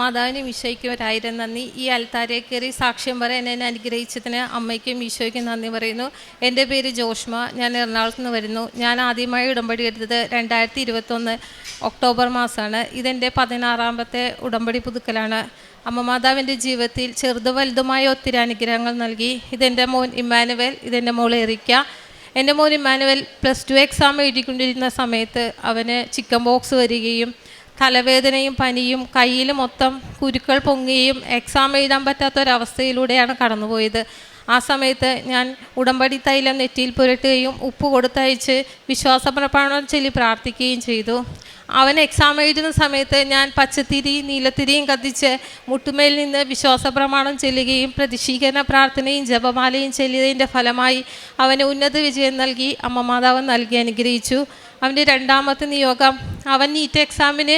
മാതാവിനും ഈശോയ്ക്കും ഒരായിരം നന്ദി. ഈ അൽത്താരെ കയറി സാക്ഷ്യം പറയാൻ എന്നെ അനുഗ്രഹിച്ചതിന് അമ്മയ്ക്കും ഈശോയ്ക്കും നന്ദി പറയുന്നു. എൻ്റെ പേര് ജോഷ്മ, ഞാൻ എറണാകുളത്ത് നിന്ന് വരുന്നു. ഞാൻ ആദ്യമായി ഉടമ്പടി എടുത്തത് 2021 ഒക്ടോബർ മാസമാണ്. ഇതെൻ്റെ 16ാമത്തെ ഉടമ്പടി പുതുക്കലാണ്. അമ്മ മാതാവിൻ്റെ ജീവിതത്തിൽ ചെറുതും വലുതുമായ ഒത്തിരി അനുഗ്രഹങ്ങൾ നൽകി. ഇതെൻ്റെ മോൻ ഇമ്മാനുവൽ, ഇതെൻ്റെ മോൾ എറിക്ക. എൻ്റെ മോൻ ഇമ്മാനുവൽ +2 എക്സാം എഴുതിക്കൊണ്ടിരുന്ന സമയത്ത് അവന് ചിക്കൻ ബോക്സ് വരികയും തലവേദനയും പനിയും കയ്യിൽ മൊത്തം കുരുക്കൾ പൊങ്ങുകയും എക്സാം എഴുതാൻ പറ്റാത്തൊരവസ്ഥയിലൂടെയാണ് കടന്നുപോയത്. ആ സമയത്ത് ഞാൻ ഉടമ്പടി തൈലം നെറ്റിയിൽ പുരട്ടുകയും ഉപ്പ് കൊടുത്തയച്ച് വിശ്വാസപ്രമാണം ചൊല്ലി പ്രാർത്ഥിക്കുകയും ചെയ്തു. അവൻ എക്സാം എഴുതുന്ന സമയത്ത് ഞാൻ പച്ചത്തിരി നീലത്തിരിയും കത്തിച്ച് മുട്ടുമേൽ നിന്ന് വിശ്വാസപ്രമാണം ചൊല്ലുകയും പ്രതിഷ്ഠീകരണ പ്രാർത്ഥനയും ജപമാലയും ചൊല്ലിയതിൻ്റെ ഫലമായി അവന് ഉന്നത വിജയം നൽകി അമ്മ മാതാവ് നൽകി അനുഗ്രഹിച്ചു. അവൻ്റെ 2ാമത്തെ നിയോഗം, അവൻ നീറ്റ് എക്സാമിന്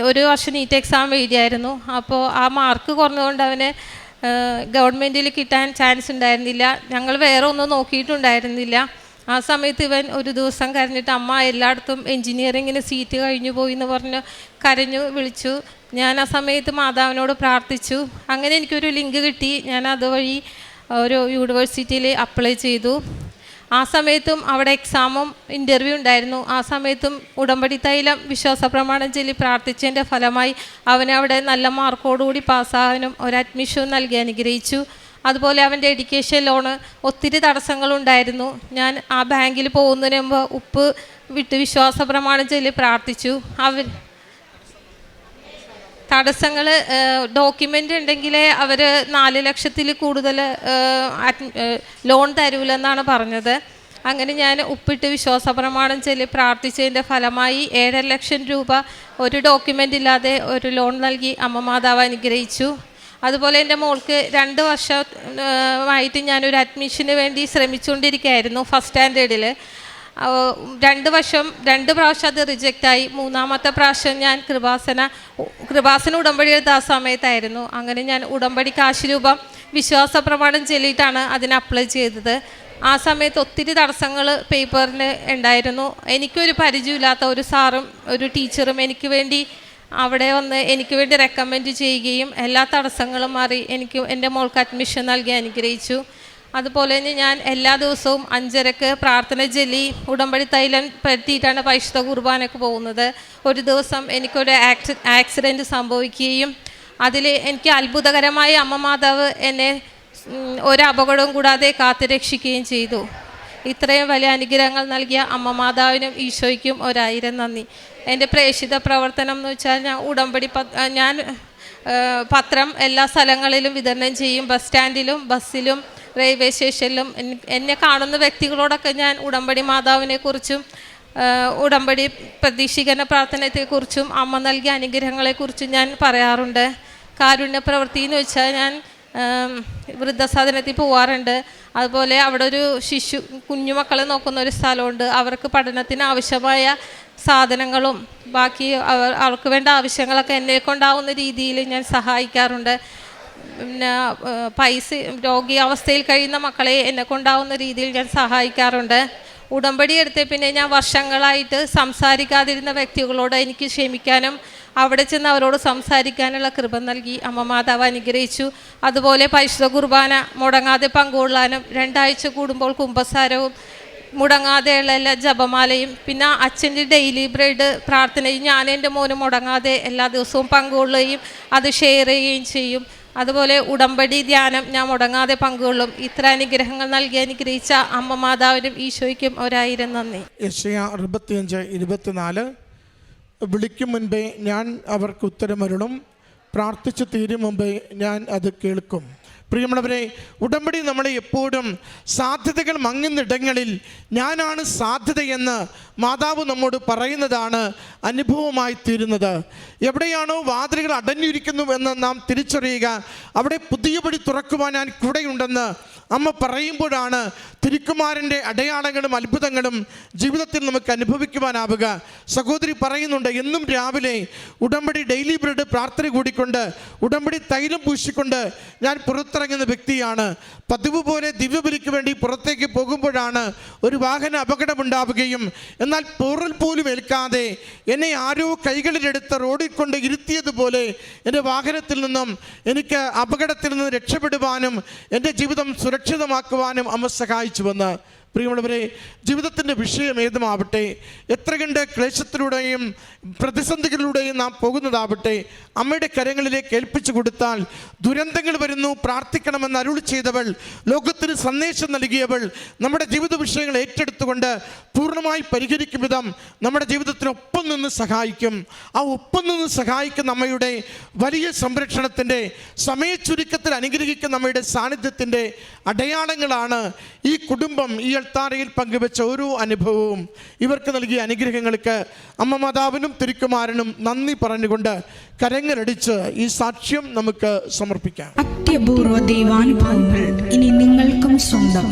ഒരു വർഷം നീറ്റ് എക്സാം എഴുതിയായിരുന്നു. അപ്പോൾ ആ മാർക്ക് കുറഞ്ഞുകൊണ്ട് അവന് ഗവൺമെൻറ്റിൽ കിട്ടാൻ ചാൻസ് ഉണ്ടായിരുന്നില്ല. ഞങ്ങൾ വേറെ ഒന്നും നോക്കിയിട്ടുണ്ടായിരുന്നില്ല. ആ സമയത്ത് ഇവൻ ഒരു ദിവസം കരഞ്ഞിട്ട് അമ്മ എല്ലായിടത്തും എൻജിനീയറിങ്ങിന് സീറ്റ് കഴിഞ്ഞു പോയി എന്ന് പറഞ്ഞ് കരഞ്ഞു വിളിച്ചു. ഞാൻ ആ സമയത്ത് മാതാവിനോട് പ്രാർത്ഥിച്ചു. അങ്ങനെ എനിക്കൊരു ലിങ്ക് കിട്ടി. ഞാൻ അതുവഴി ഒരു യൂണിവേഴ്സിറ്റിയിൽ അപ്ലൈ ചെയ്തു. ആ സമയത്തും അവിടെ എക്സാമും ഇൻ്റർവ്യൂ ഉണ്ടായിരുന്നു. ആ സമയത്തും ഉടമ്പടി തൈലം വിശ്വാസപ്രമാണം ചൊല്ലി പ്രാർത്ഥിച്ചതിൻ്റെ ഫലമായി അവനവിടെ നല്ല മാർക്കോടുകൂടി പാസ്സാകാനും ഒരു അഡ്മിഷൻ നൽകി അനുഗ്രഹിച്ചു. അതുപോലെ അവൻ്റെ എഡ്യൂക്കേഷൻ ലോണ് ഒത്തിരി തടസ്സങ്ങളുണ്ടായിരുന്നു. ഞാൻ ആ ബാങ്കിൽ പോകുന്നതിന് മുമ്പ് ഉപ്പ് വിട്ട് വിശ്വാസപ്രമാണം ചൊല്ലി പ്രാർത്ഥിച്ചു. തടസ്സങ്ങൾ ഡോക്യുമെൻ്റ് ഉണ്ടെങ്കിൽ അവർ 4 ലക്ഷത്തിൽ കൂടുതൽ ലോൺ തരൂലെന്നാണ് പറഞ്ഞത്. അങ്ങനെ ഞാൻ ഉപ്പിട്ട് വിശ്വാസപ്രമാണം ചൊല്ലി പ്രാർത്ഥിച്ചതിൻ്റെ ഫലമായി 7 ലക്ഷം രൂപ ഒരു ഡോക്യുമെൻ്റ് ഇല്ലാതെ ഒരു ലോൺ നൽകി അമ്മ മാതാവ് അനുഗ്രഹിച്ചു. അതുപോലെ എൻ്റെ മോൾക്ക് 2 വർഷമായിട്ട് ഞാനൊരു അഡ്മിഷന് വേണ്ടി ശ്രമിച്ചുകൊണ്ടിരിക്കുകയായിരുന്നു. ഫസ്റ്റ് സ്റ്റാൻഡേർഡിൽ 2 പ്രാവശ്യം അത് റിജക്റ്റായി. 3ാമത്തെ പ്രാവശ്യം ഞാൻ കൃപാസന ഉടമ്പടി എടുത്ത ആ സമയത്തായിരുന്നു. അങ്ങനെ ഞാൻ ഉടമ്പടി കാശ് രൂപം വിശ്വാസപ്രമാണം ചൊല്ലിയിട്ടാണ് അതിന് അപ്ലൈ ചെയ്തത്. ആ സമയത്ത് ഒത്തിരി തടസ്സങ്ങൾ പേപ്പറിന് ഉണ്ടായിരുന്നു. എനിക്കൊരു പരിചയമില്ലാത്ത ഒരു സാറും ഒരു ടീച്ചറും എനിക്ക് വേണ്ടി അവിടെ വന്ന് എനിക്ക് വേണ്ടി റെക്കമെൻഡ് ചെയ്യുകയും എല്ലാ തടസ്സങ്ങളും മാറി എൻ്റെ മോൾക്ക് അഡ്മിഷൻ നൽകി അനുഗ്രഹിച്ചു. അതുപോലെ തന്നെ ഞാൻ എല്ലാ ദിവസവും 5:30 പ്രാർത്ഥന ചൊല്ലി ഉടമ്പടി തൈലം പറ്റിയിട്ടാണ് പരിശുദ്ധ കുർബാനയ്ക്ക് പോകുന്നത്. ഒരു ദിവസം എനിക്കൊരു ആക്സിഡൻറ്റ് സംഭവിക്കുകയും അതിൽ എനിക്ക് അത്ഭുതകരമായ അമ്മ മാതാവ് എന്നെ ഒരു അപകടവും കൂടാതെ കാത്തുരക്ഷിക്കുകയും ചെയ്തു. ഇത്രയും വലിയ അനുഗ്രഹങ്ങൾ നൽകിയ അമ്മ മാതാവിനും ഈശോയ്ക്കും 1000 നന്ദി. എൻ്റെ പ്രേക്ഷിത പ്രവർത്തനം എന്ന് വെച്ചാൽ ഞാൻ പത്രം എല്ലാ സ്ഥലങ്ങളിലും വിതരണം ചെയ്യും. ബസ് സ്റ്റാൻഡിലും ബസ്സിലും റെയിൽവേ സ്റ്റേഷനിലും എന്നെ കാണുന്ന വ്യക്തികളോടൊക്കെ ഞാൻ ഉടമ്പടി മാതാവിനെക്കുറിച്ചും ഉടമ്പടി പ്രതീക്ഷിക്കുന്ന പ്രാർത്ഥനയെക്കുറിച്ചും അമ്മ നൽകിയ അനുഗ്രഹങ്ങളെക്കുറിച്ചും ഞാൻ പറയാറുണ്ട്. കാരുണ്യ പ്രവൃത്തി എന്ന് വെച്ചാൽ ഞാൻ വൃദ്ധസദനത്തിൽ പോവാറുണ്ട്. അതുപോലെ അവിടെ ഒരു കുഞ്ഞുമക്കളെ നോക്കുന്ന ഒരു സ്ഥലമുണ്ട്. അവർക്ക് പഠനത്തിന് ആവശ്യമായ സാധനങ്ങളും ബാക്കി അവർക്ക് വേണ്ട ആവശ്യങ്ങളൊക്കെ എന്നെ കൊണ്ടാവുന്ന രീതിയിൽ ഞാൻ സഹായിക്കാറുണ്ട്. പിന്നെ രോഗി അവസ്ഥയിൽ കഴിയുന്ന മക്കളെ എന്നെ കൊണ്ടാവുന്ന രീതിയിൽ ഞാൻ സഹായിക്കാറുണ്ട്. ഉടമ്പടി എടുത്ത പിന്നെ ഞാൻ വർഷങ്ങളായിട്ട് സംസാരിക്കാതിരുന്ന വ്യക്തികളോട് എനിക്ക് ക്ഷമിക്കാനും അവിടെ ചെന്ന് അവരോട് സംസാരിക്കാനുള്ള കൃപ നൽകി അമ്മ മാതാവ് അനുഗ്രഹിച്ചു. അതുപോലെ പരിശുദ്ധ കുർബാന മുടങ്ങാതെ പങ്കുകൊള്ളാനും 2 ആഴ്ച കൂടുമ്പോൾ കുമ്പസാരവും മുടങ്ങാതെയുള്ള എല്ലാ ജപമാലയും പിന്നെ അച്ഛൻ്റെ ഡെയിലി ബ്രെഡ് പ്രാർത്ഥനയും ഞാൻ എൻ്റെ മോന് മുടങ്ങാതെ എല്ലാ ദിവസവും പങ്കുകൊള്ളുകയും അത് ഷെയർ ചെയ്യുകയും ചെയ്യും. അതുപോലെ ഉടമ്പടി ധ്യാനം ഞാൻ മുടങ്ങാതെ പങ്കുകൊള്ളും. ഇത്ര അനുഗ്രഹങ്ങൾ നൽകി അനുഗ്രഹിച്ച അമ്മ മാതാവിനും ഈശോയ്ക്കും 1000 നന്ദി. യെശയ്യാ 65:24 വിളിക്കും മുൻപേ ഞാൻ അവർക്ക് ഉത്തരമരുളും, പ്രാർത്ഥിച്ചു തീരും മുമ്പേ ഞാൻ അത് കേൾക്കും. പ്രിയമുള്ളവരെ, ഉടമ്പടി നമ്മളെ എപ്പോഴും സാധ്യതകൾ മങ്ങുന്നിടങ്ങളിൽ ഞാനാണ് സാധ്യതയെന്ന് മാതാവ് നമ്മോട് പറയുന്നതാണ് അനുഭവമായി തീരുന്നത്. എവിടെയാണോ വാതിലുകൾ അടഞ്ഞിരിക്കുന്നുവെന്ന് നാം തിരിച്ചറിയുക, അവിടെ പുതിയ വഴി തുറക്കുവാൻ ഞാൻ കൂടെയുണ്ടെന്ന് അമ്മ പറയുമ്പോഴാണ് തിരുക്കുമാരൻ്റെ അടയാളങ്ങളും അത്ഭുതങ്ങളും ജീവിതത്തിൽ നമുക്ക് അനുഭവിക്കുവാനാവുക. സഹോദരി പറയുന്നുണ്ട്, എന്നും രാവിലെ ഉടമ്പടി ഡെയിലി ബ്രെഡ് പ്രാർത്ഥന കൂടിക്കൊണ്ട് ഉടമ്പടി തൈലം പൂശിക്കൊണ്ട് ഞാൻ പുറത്ത് പുറത്തിറങ്ങുന്ന വ്യക്തിയാണ്. പതിവ് പോലെ ദിവ്യബലിക്ക് വേണ്ടി പുറത്തേക്ക് പോകുമ്പോഴാണ് ഒരു വാഹന അപകടമുണ്ടാവുകയും എന്നാൽ പോറൽ പോലും ഏൽക്കാതെ എന്നെ ആരോ കൈകളിലെടുത്ത് റോഡിൽ കൊണ്ട് ഇരുത്തിയതുപോലെ എൻ്റെ വാഹനത്തിൽ നിന്നും എനിക്ക് അപകടത്തിൽ നിന്ന് രക്ഷപ്പെടുവാനും എൻ്റെ ജീവിതം സുരക്ഷിതമാക്കുവാനും അമ്മ സഹായിച്ചുവെന്ന്. പ്രിയമുള്ളവരെ, ജീവിതത്തിൻ്റെ വിഷയം ഏതുമാവട്ടെ, എത്ര കണ്ട് ക്ലേശത്തിലൂടെയും പ്രതിസന്ധികളിലൂടെയും നാം പോകുന്നതാവട്ടെ, അമ്മയുടെ കരങ്ങളിലേക്ക് ഏൽപ്പിച്ചു കൊടുത്താൽ ദുരന്തങ്ങൾ വരുന്നു, പ്രാർത്ഥിക്കണമെന്ന് അരുളി ചെയ്തവൾ, ലോകത്തിന് സന്ദേശം നൽകിയവൾ നമ്മുടെ ജീവിത വിഷയങ്ങൾ ഏറ്റെടുത്തുകൊണ്ട് പൂർണ്ണമായി പരിഹരിക്കും വിധം നമ്മുടെ ജീവിതത്തിനൊപ്പം നിന്ന് സഹായിക്കും. ആ ഒപ്പം നിന്ന് സഹായിക്കുന്ന അമ്മയുടെ വലിയ സംരക്ഷണത്തിൻ്റെ സമയച്ചുരുക്കത്തിൽ അനുഗ്രഹിക്കുന്ന അമ്മയുടെ സാന്നിധ്യത്തിൻ്റെ അടയാളങ്ങളാണ് ഈ കുടുംബം ഈ അൾത്താരയിൽ പങ്കുവെച്ച ഓരോ അനുഭവവും. ഇവർക്ക് നൽകിയ അനുഗ്രഹങ്ങൾക്ക് അമ്മ മാതാവിനും തിരുക്കുമാരനും നന്ദി പറഞ്ഞുകൊണ്ട് കരങ്ങളടിച്ച് ഈ സാക്ഷ്യം നമുക്ക് സമർപ്പിക്കാം. അത്യപൂർവ ദൈവാനുഭവങ്ങൾ ഇനി നിങ്ങൾക്കും സ്വന്തം.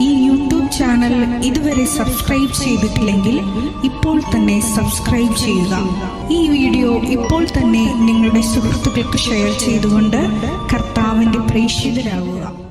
ഈ യൂട്യൂബ് ചാനൽ ഇതുവരെ സബ്സ്ക്രൈബ് ചെയ്തിട്ടില്ലെങ്കിൽ ഇപ്പോൾ തന്നെ സബ്സ്ക്രൈബ് ചെയ്യുക. ഈ വീഡിയോ ഇപ്പോൾ തന്നെ നിങ്ങളുടെ സുഹൃത്തുക്കൾക്ക് ഷെയർ ചെയ്തുകൊണ്ട് കർത്താവിൻ്റെ പ്രേക്ഷിതരാകുക.